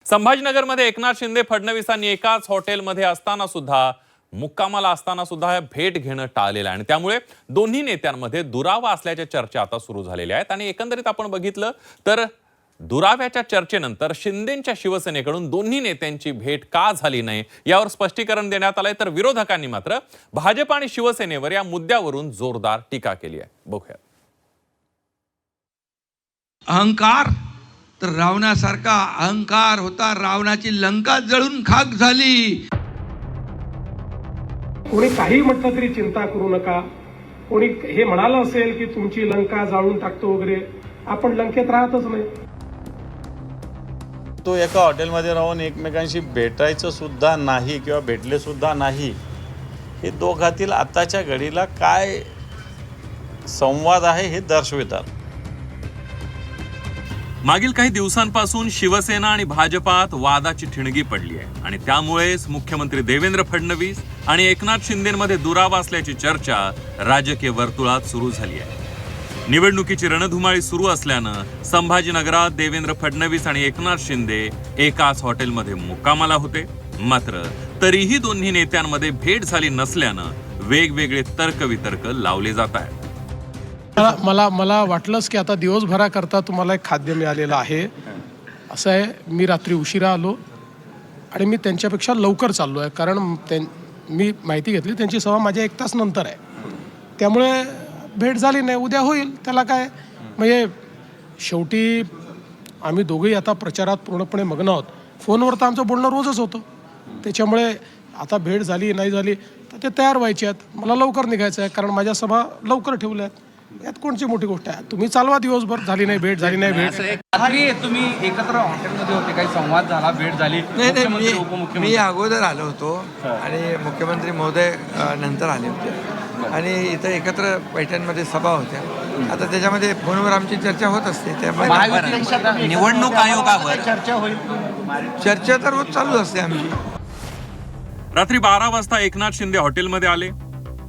संभाजीनगरमध्ये एकनाथ शिंदे फडणवीसांनी एकाच हॉटेलमध्ये असताना सुद्धा मुक्कामाला असताना सुद्धा भेट घेणं टाळलेलं आहे आणि त्यामुळे दोन्ही नेत्यांमध्ये दुरावा असल्याच्या चर्चा आता सुरू झालेल्या आहेत आणि एकंदरीत आपण बघितलं तर दुराव्याच्या चर्चेनंतर शिंदेंच्या शिवसेनेकडून दोन्ही नेत्यांची भेट का झाली नाही यावर स्पष्टीकरण देण्यात आलंय, तर विरोधकांनी मात्र भाजप आणि शिवसेनेवर या मुद्द्यावरून जोरदार टीका केली आहे. बघूया. अहंकार तर रावणासारखा अहंकार होता, रावणाची लंका जळून खाक झाली. कोणी काही म्हटलं तरी चिंता करू नका. कोणी हे म्हणालं असेल की तुमची लंका जाळून टाकतो वगैरे, आपण लंकेत राहतच नाही. तो एका हॉटेलमध्ये राहून एकमेकांशी भेटायचं सुद्धा नाही किंवा भेटले सुद्धा नाही, हे दोघातील आताच्या घडीला काय संवाद आहे हे दर्शवितात. मागील काही दिवसांपासून शिवसेना आणि भाजपात वादाची ठिणगी पडली आहे आणि त्यामुळेच मुख्यमंत्री देवेंद्र फडणवीस आणि एकनाथ शिंदेंमध्ये दुरावा असल्याची चर्चा राजकीय वर्तुळात सुरू झाली आहे. निवडणुकीची रणधुमाळी सुरू असल्यानं संभाजीनगरात देवेंद्र फडणवीस आणि एकनाथ शिंदे एकाच हॉटेलमध्ये मुक्कामाला होते. मात्र तरीही दोन्ही नेत्यांमध्ये भेट झाली नसल्यानं वेगवेगळे तर्कवितर्क लावले जात आहेत. मला वाटलंच की आता दिवसभराकरता तुम्हाला एक खाद्य मिळालेलं आहे. असं आहे, मी रात्री उशिरा आलो आणि मी त्यांच्यापेक्षा लवकर चाललो आहे, कारण मी माहिती घेतली त्यांची सभा माझ्या 1 तास नंतर आहे. त्यामुळे भेट झाली नाही. उद्या होईल, त्याला काय. म्हणजे शेवटी आम्ही दोघेही आता प्रचारात पूर्णपणे मग्न आहोत. फोनवर तर आमचं बोलणं रोजच होतं. त्याच्यामुळे आता भेट झाली नाही झाली तर ते तयार व्हायचे आहेत. मला लवकर निघायचं आहे, कारण माझ्या सभा लवकर ठेवल्या आहेत. यात कोणची मोठी गोष्ट आहे. तुम्ही चालवा दिवसभर, झाली नाही भेट, झाली नाही भेट. रात्री तुम्ही एकत्र हॉटेलमध्ये होते, काही संवाद झाला, भेट झाली? नाही, मी अगोदर आलो होतो आणि मुख्यमंत्री महोदय नंतर आले होते आणि इथं एकत्र पैठणमध्ये सभा होत्या. आता त्याच्यामध्ये फोनवर आमची चर्चा होत असते. त्यामुळे निवडणूक आयोगावर चर्चा तर रोज चालू असते आमची. रात्री 12 वाजता एकनाथ शिंदे हॉटेलमध्ये आले.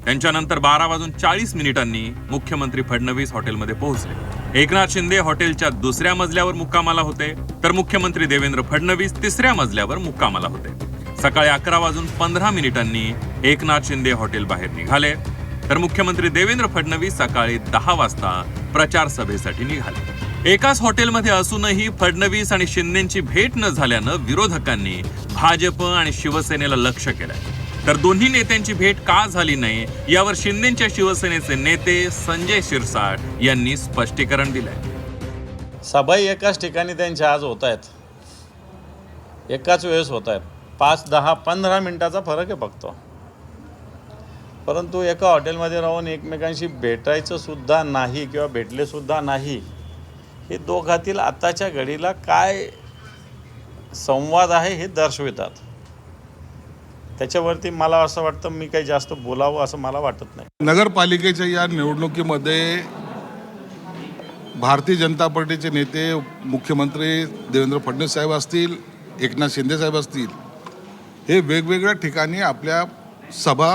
त्यांच्यानंतर 12:40 मुख्यमंत्री फडणवीस हॉटेलमध्ये पोहोचले. एकनाथ शिंदे हॉटेलच्या दुसऱ्या मजल्यावर मुक्कामाला होते, तर मुख्यमंत्री देवेंद्र फडणवीस तिसऱ्या मजल्यावर मुक्कामाला होते. सकाळी 11:15 एकनाथ शिंदे हॉटेल बाहेर निघाले, तर मुख्यमंत्री देवेंद्र फडणवीस सकाळी 10 वाजता प्रचार सभेसाठी निघाले. एकाच हॉटेलमध्ये असूनही फडणवीस आणि शिंदेंची भेट न झाल्यानं विरोधकांनी भाजप आणि शिवसेनेला लक्ष केलंय. तर दोन्ही नेत्यांची भेट का झाली नाही यावर शिंदेच्या शिवसेनेचे नेते संजय शिरसाट यांनी स्पष्टीकरण दिलंय. सभाही एकाच ठिकाणी त्यांच्या आज होत आहेत, एकाच वेळेस होत आहेत. 5, 10, 15 मिनिटाचा फरक आहे फक्त. परंतु एका हॉटेलमध्ये राहून एकमेकांशी भेटायचं सुद्धा नाही किंवा भेटले सुद्धा नाही, हे दोघातील आताच्या घडीला काय संवाद आहे हे दर्शवितात. त्याच्यावरती मला असं वाटतं मी काही जास्त बोलावं असं मला वाटत नाही. नगरपालिकेच्या या निवडणुकीमध्ये भारतीय जनता पार्टीचे नेते मुख्यमंत्री देवेंद्र फडणवीस साहेब असतील, एकनाथ शिंदे साहेब असतील, हे वेगवेगळ्या ठिकाणी आपल्या सभा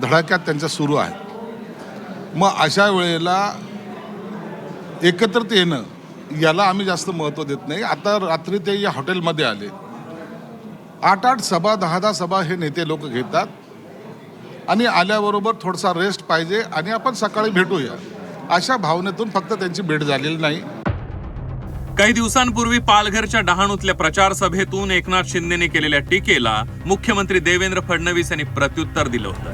धडाक्यात त्यांच्या सुरू आहेत. मग अशा वेळेला एकत्रित येणं याला आम्ही जास्त महत्त्व देत नाही. आता रात्री ते या हॉटेलमध्ये आले. 8-8 सभा, 10-10 सभा हे नेते लोक घेतात आणि आल्याबरोबर थोडासा रेस्ट पाहिजे आणि आपण सकाळी भेटूया अशा भावनेतून फक्त त्यांची भेट झालेली नाही. काही दिवसांपूर्वी पालघरच्या डहाणूतल्या प्रचार सभेतून एकनाथ शिंदेने केलेल्या टीकेला मुख्यमंत्री देवेंद्र फडणवीस यांनी प्रत्युत्तर दिलं होतं.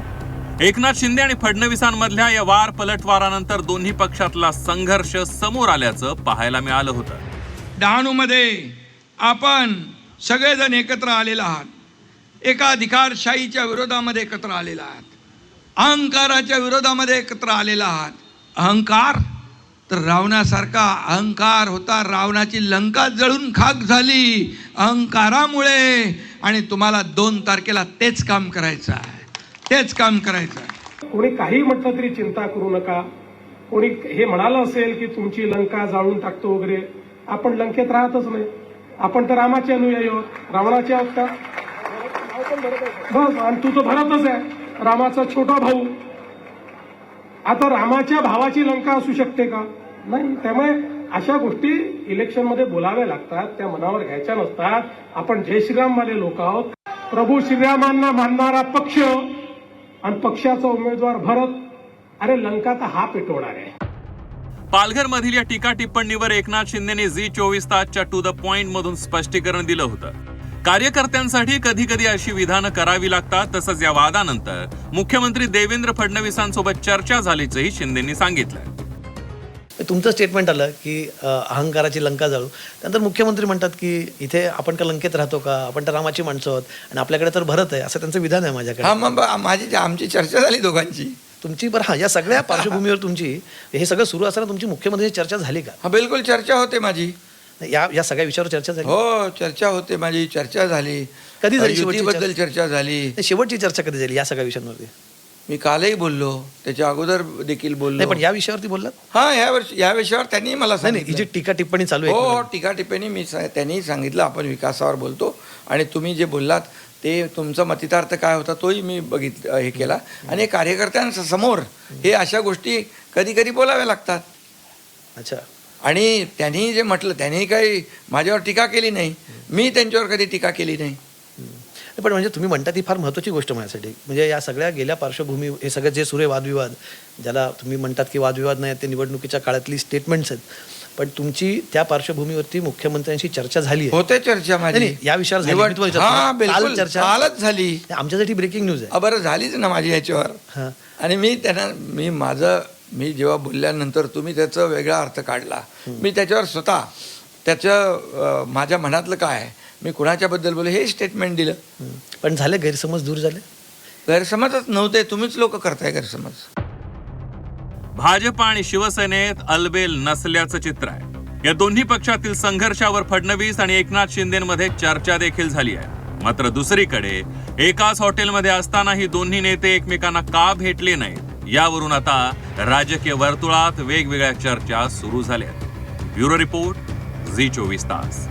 एकनाथ शिंदे आणि फडणवीसांमधल्या या वार पलटवारानंतर दोन्ही पक्षातला संघर्ष समोर आल्याचं पाहायला मिळालं होतं. डहाणूमध्ये आपण सगळेजण एकत्र आलेला आहात. एका अधिकारशाहीच्या विरोधामध्ये एकत्र आलेला आहात. अहंकाराच्या विरोधामध्ये एकत्र आलेला आहात. अहंकार तर रावणासारखा अहंकार होता, रावणाची लंका जळून खाक झाली अहंकारामुळे. आणि तुम्हाला 2 तारखेला तेच काम करायचं आहे, तेच काम करायचं आहे. कोणी काही म्हटलं तरी चिंता करू नका. कोणी हे म्हणालं असेल की तुमची लंका जाळून टाकतो वगैरे, आपण लंकेत राहतच नाही. आपण तर रामाचे अनुयायी आहोत, रावणाचे आहोत का? बस. आणि तू तो भरतच आहे, रामाचा छोटा भाऊ. आता रामाच्या भावाची लंका असू शकते का? नाही. त्यामुळे अशा गोष्टी इलेक्शनमध्ये बोलाव्या लागतात, त्या मनावर घ्यायच्या नसतात. आपण जय श्रीरामवाले लोक आहोत. प्रभू श्रीरामांना मानणारा पक्ष आणि पक्षाचा उमेदवार भरत, अरे लंका तर हा पेटवणार आहे. पालघर मधील या टीका टिप्पणीवर एकनाथ शिंदेने झी24 तासच्या टू द पॉइंट मधून स्पष्टीकरण दिलं होतं. कार्यकर्त्यांसाठी कधी कधी अशी विधानं करावी लागतात. तसंच या वादानंतर मुख्यमंत्री देवेंद्र फडणवीसांसोबत चर्चा झाल्याचंही शिंदेंनी सांगितलं. तुमचं स्टेटमेंट आलं की अहंकाराची लंका जाळू, त्यानंतर मुख्यमंत्री म्हणतात की इथे आपण का लंकेत राहतो का, आपण तर रामाची माणसं आहोत आणि आपल्याकडे तर भरत आहे, असं त्यांचं विधान आहे माझ्याकडे. हा मग आमची चर्चा झाली दोघांची. तुमची बरं हां, या सगळ्या पार्श्वभूमीवर तुमची हे सगळं सुरू असताना तुमची मुख्यमंत्र्यांची चर्चा झाली का? हा बिलकुल चर्चा होते माझी. या सगळ्या विषयावर चर्चा झाली? हो चर्चा होते माझी, चर्चा झाली. कधी झाली शेवटची युतीबद्दल चर्चा झाली. शेवटची चर्चा कधी झाली या सगळ्या विषयांवरती? मी कालही बोललो, त्याच्या अगोदर देखील बोललो. नाही पण या विषयावरती बोललात? हा या विषयावर त्यांनी मला नाही ही जी टीका टिप्पणी चालू आहे. हो टीका टिप्पणी त्यांनी सांगितलं आपण विकासावर बोलतो आणि तुम्ही जे बोललात ते तुमचा मतितार्थ काय होता तोही मी बघितलं, हे केला. आणि कार्यकर्त्यांसमोर हे अशा गोष्टी कधी कधी बोलाव्या लागतात. अच्छा. आणि त्यांनी जे म्हटलं त्यांनी काही माझ्यावर टीका केली नाही, मी त्यांच्यावर कधी टीका केली नाही. पण म्हणजे तुम्ही म्हणता ती फार महत्त्वाची गोष्ट माझ्यासाठी. म्हणजे या सगळ्या गेल्या पार्श्वभूमी, हे सगळे जे सुरे वादविवाद, ज्याला तुम्ही म्हणतात की वादविवाद नाही, ते निवडणुकीच्या काळातली स्टेटमेंट्स आहेत, पण तुमची त्या पार्श्वभूमीवरती मुख्यमंत्र्यांशी चर्चा झाली आहे? होते चर्चा माझी या विषयावर झाली? मी तुम्हाला हा विचारतो. काल बिलकुल चर्चा कालच झाली. आमच्यासाठी ब्रेकिंग न्यूज आहे. बरं झालीच ना माझी याच्यावर. हां. आणि मी जेव्हा बोलल्यानंतर तुम्ही त्याचा वेगळा अर्थ काढला. मी त्याच्यावर स्वतः त्याचं माझ्या मनातलं काय आहे, मी कुणाच्याबद्दल बोलले हे स्टेटमेंट दिलं. पण झाले गैरसमज दूर झाले? गैरसमजच नव्हते, तुम्हीच लोक करताय गैरसमज. भाजप आणि शिवसेनेत अलबेल नसल्याचं चित्र आहे. या दोन्ही पक्षातील संघर्षावर फडणवीस आणि एकनाथ शिंदेमध्ये चर्चा देखील झाली आहे. मात्र दुसरीकडे एकाच हॉटेलमध्ये असतानाही दोन्ही नेते एकमेकांना का भेटले नाहीत, यावरून आता राजकीय वर्तुळात वेगवेगळ्या चर्चा सुरू झाल्या. ब्युरो रिपोर्ट, झी24 तास.